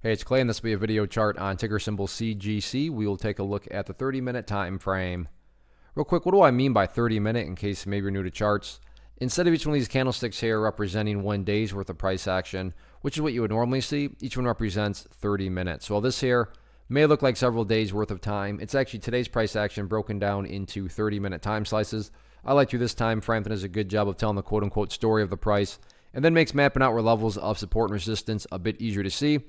Hey, it's Clay, and this will be a video chart on ticker symbol CGC. We will take a look at the 30-minute time frame. Real quick, what do I mean by 30-minute in case maybe you're new to charts? Instead of each one of these candlesticks here representing 1 day's worth of price action, which is what you would normally see, each one represents 30 minutes. So while this here may look like several days worth of time, it's actually today's price action broken down into 30-minute time slices. I like to this time frame that does a good job of telling the quote-unquote story of the price and then makes mapping out where levels of support and resistance a bit easier to see.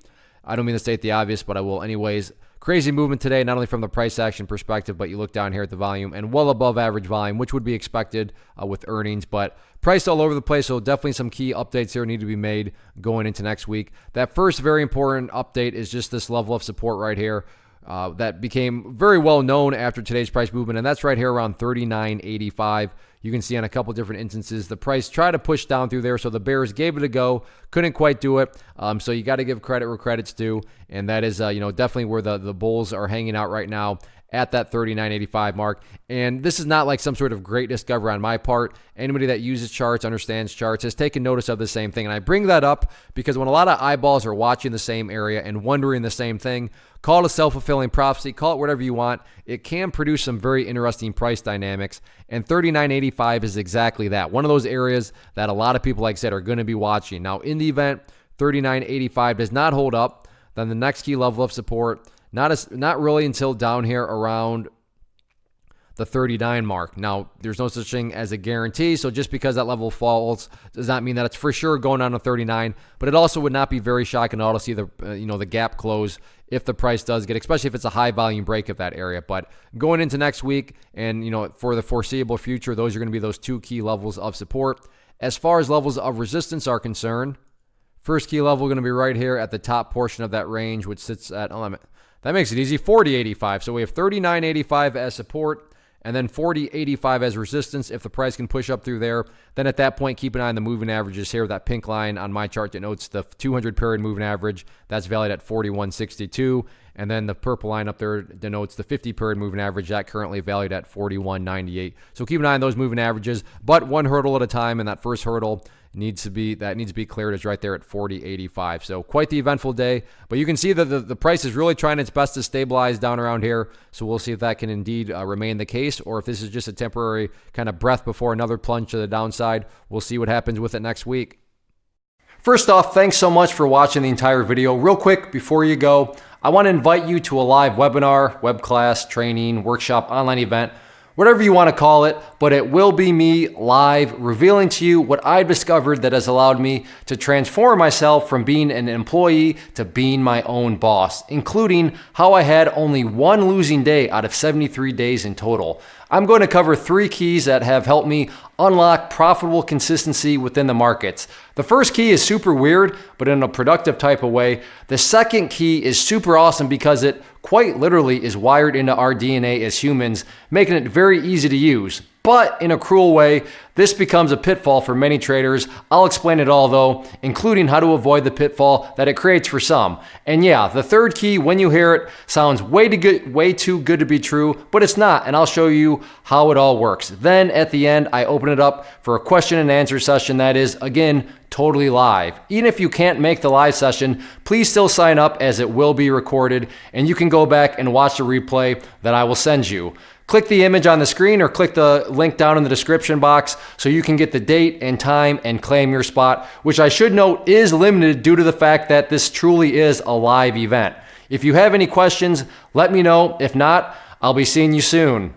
I don't mean to state the obvious, but I will anyways. Crazy movement today, not only from the price action perspective, but you look down here at the volume and well above average volume, which would be expected with earnings, but priced all over the place. So definitely some key updates here need to be made going into next week. That first very important update is just this level of support right here. That became very well known after today's price movement, and that's right here around 39.85. You can see on a couple different instances the price tried to push down through there, so the bears gave it a go, couldn't quite do it. So you got to give credit where credit's due, and that is definitely where the bulls are hanging out right now at that 39.85 mark. And this is not like some sort of great discovery on my part. Anybody that uses charts, understands charts, has taken notice of the same thing. And I bring that up because when a lot of eyeballs are watching the same area and wondering the same thing, call it a self-fulfilling prophecy, call it whatever you want, it can produce some very interesting price dynamics. And 39.85 is exactly that. One of those areas that a lot of people, like I said, are going to be watching. Now, in the event 39.85 does not hold up, then the next key level of support, not really until down here around the 39 mark. Now, there's no such thing as a guarantee, so just because that level falls does not mean that it's for sure going down to 39, but it also would not be very shocking at all to see the gap close if the price does get, especially if it's a high volume break of that area. But going into next week and for the foreseeable future, those are going to be those two key levels of support. As far as levels of resistance are concerned, first key level going to be right here at the top portion of that range, which sits at, that makes it easy, 40.85. So we have 39.85 as support and then 40.85 as resistance. If the price can push up through there, then at that point, keep an eye on the moving averages here. That pink line on my chart denotes the 200 period moving average. That's valued at 41.62. And then the purple line up there denotes the 50 period moving average. That currently valued at 41.98. So keep an eye on those moving averages, but one hurdle at a time. And that first hurdle needs to be cleared is right there at 40.85. So quite the eventful day, but you can see that the price is really trying its best to stabilize down around here. So we'll see if that can indeed remain the case, or if this is just a temporary kind of breath before another plunge to the downside. We'll see what happens with it next week. First off, thanks so much for watching the entire video. Real quick, before you go, I want to invite you to a live webinar, web class, training, workshop, online event, whatever you want to call it, but it will be me live revealing to you what I've discovered that has allowed me to transform myself from being an employee to being my own boss, including how I had only one losing day out of 73 days in total. I'm going to cover 3 keys that have helped me unlock profitable consistency within the markets. The first key is super weird, but in a productive type of way. The second key is super awesome because it quite literally is wired into our DNA as humans, making it very easy to use. But in a cruel way, this becomes a pitfall for many traders. I'll explain it all though, including how to avoid the pitfall that it creates for some. And yeah, the third key, when you hear it, sounds way too good to be true, but it's not, and I'll show you how it all works. Then at the end, I open it up for a question and answer session that is, again, totally live. Even if you can't make the live session, please still sign up as it will be recorded, and you can go back and watch the replay that I will send you. Click the image on the screen or click the link down in the description box so you can get the date and time and claim your spot, which I should note is limited due to the fact that this truly is a live event. If you have any questions, let me know. If not, I'll be seeing you soon.